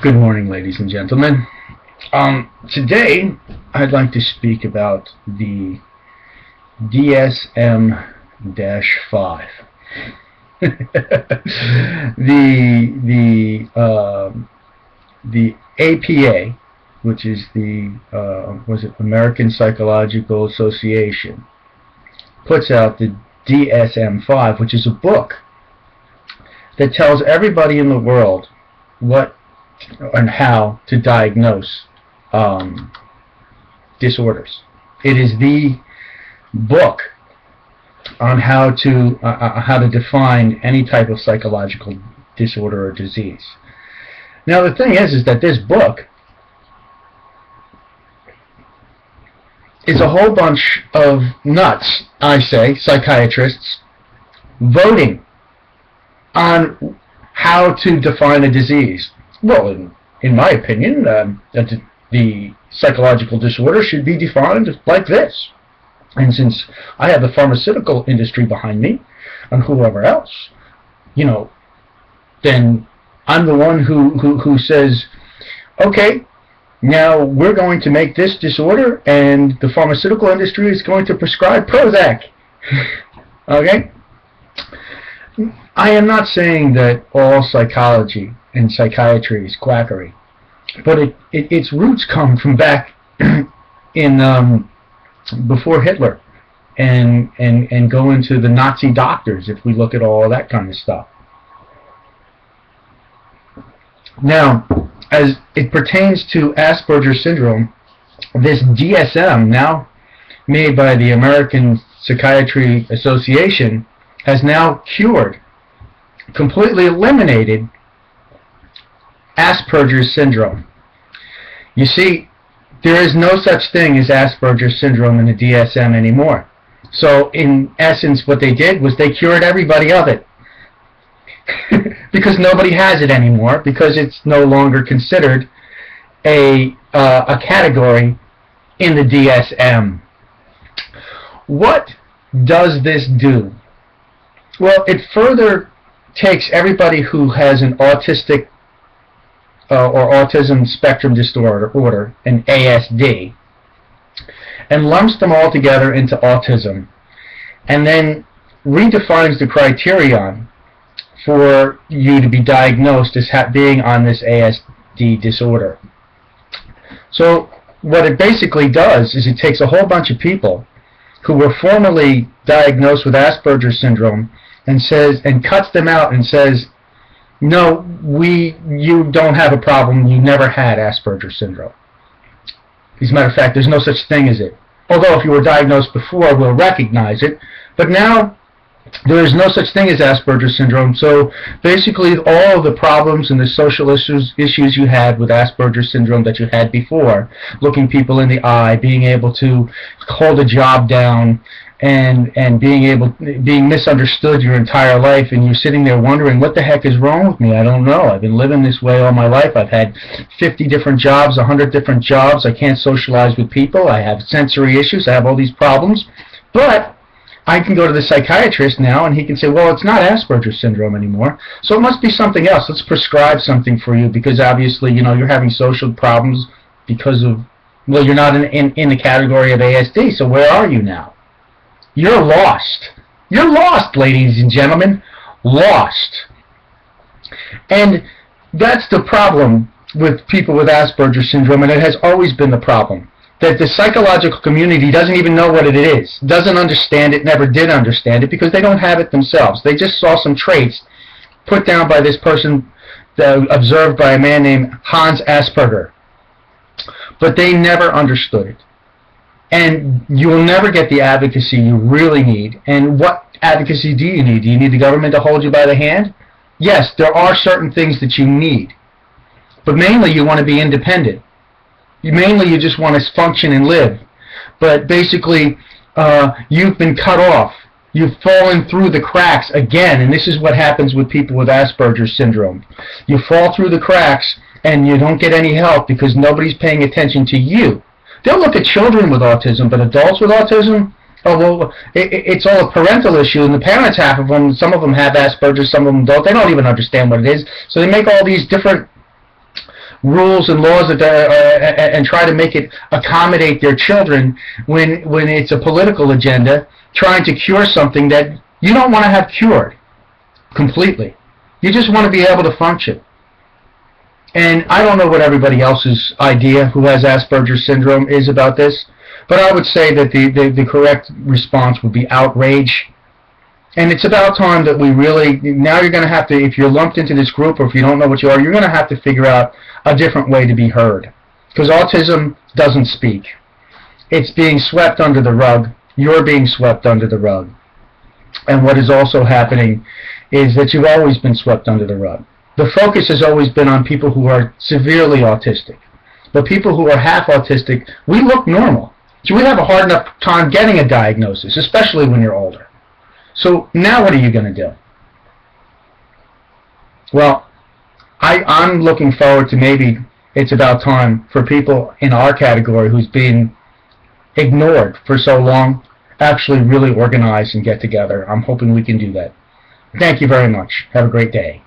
Good morning, ladies and gentlemen. Today, I'd like to speak about the DSM-5. the APA, which is the American Psychological Association, puts out the DSM-5, which is a book that tells everybody in the world what and how to diagnose disorders. It is the book on how to define any type of psychological disorder or disease. Now the thing is that this book is a whole bunch of nuts, I say, psychiatrists, voting on how to define a disease. Well, in my opinion, the psychological disorder should be defined like this. And since I have the pharmaceutical industry behind me, and whoever else, you know, then I'm the one who says, okay, now we're going to make this disorder, and the pharmaceutical industry is going to prescribe Prozac. Okay? I am not saying that all psychology and psychiatry is quackery, but its roots come from back in before Hitler, and go into the Nazi doctors if we look at all that kind of stuff. Now, as it pertains to Asperger's syndrome, this DSM, now made by the American Psychiatry Association, has now cured, completely eliminated Asperger's syndrome. You see, there is no such thing as Asperger's syndrome in the DSM anymore. So in essence, what they did was they cured everybody of it. Because nobody has it anymore, because it's no longer considered a category in the DSM. What does this do? Well, it further takes everybody who has an autistic or autism spectrum disorder, an ASD, and lumps them all together into autism, and then redefines the criterion for you to be diagnosed as being on this ASD disorder. So what it basically does is it takes a whole bunch of people who were formerly diagnosed with Asperger's syndrome and cuts them out and says, no, you don't have a problem, you never had Asperger's syndrome. As a matter of fact, there's no such thing as it. Although if you were diagnosed before, we'll recognize it. But now, there is no such thing as Asperger's syndrome. So basically, all of the problems and the social issues you had with Asperger's syndrome that you had before, looking people in the eye, being able to hold a job down, and being misunderstood your entire life, and you're sitting there wondering, what the heck is wrong with me? I don't know. I've been living this way all my life. I've had 50 different jobs, 100 different jobs. I can't socialize with people. I have sensory issues. I have all these problems. But I can go to the psychiatrist now, and he can say, well, it's not Asperger's syndrome anymore, so it must be something else. Let's prescribe something for you, because obviously, you know, you're having social problems because of, well, you're not in the category of ASD, so where are you now? You're lost. You're lost, ladies and gentlemen. Lost. And that's the problem with people with Asperger's syndrome, and it has always been the problem. That the psychological community doesn't even know what it is, doesn't understand it, never did understand it, because they don't have it themselves. They just saw some traits put down by this person, observed by a man named Hans Asperger. But they never understood it. And you will never get the advocacy you really need. And what advocacy do you need? Do you need the government to hold you by the hand? Yes, there are certain things that you need. But mainly you want to be independent. Mainly you just want to function and live. But basically, you've been cut off. You've fallen through the cracks again. And this is what happens with people with Asperger's syndrome. You fall through the cracks and you don't get any help because nobody's paying attention to you. They'll look at children with autism, but adults with autism, oh, well, it's all a parental issue, and the parents, half of them, some of them have Asperger's, some of them don't. They don't even understand what it is. So they make all these different rules and laws that and try to make it accommodate their children when it's a political agenda trying to cure something that you don't want to have cured completely. You just want to be able to function. And I don't know what everybody else's idea who has Asperger's syndrome is about this, but I would say that the correct response would be outrage. And it's about time that we really, now you're going to have to, if you're lumped into this group or if you don't know what you are, you're going to have to figure out a different way to be heard. Because autism doesn't speak. It's being swept under the rug. You're being swept under the rug. And what is also happening is that you've always been swept under the rug. The focus has always been on people who are severely autistic. But people who are half autistic, we look normal. So we have a hard enough time getting a diagnosis, especially when you're older. So now what are you going to do? Well, I'm looking forward to maybe it's about time for people in our category who's been ignored for so long actually really organize and get together. I'm hoping we can do that. Thank you very much. Have a great day.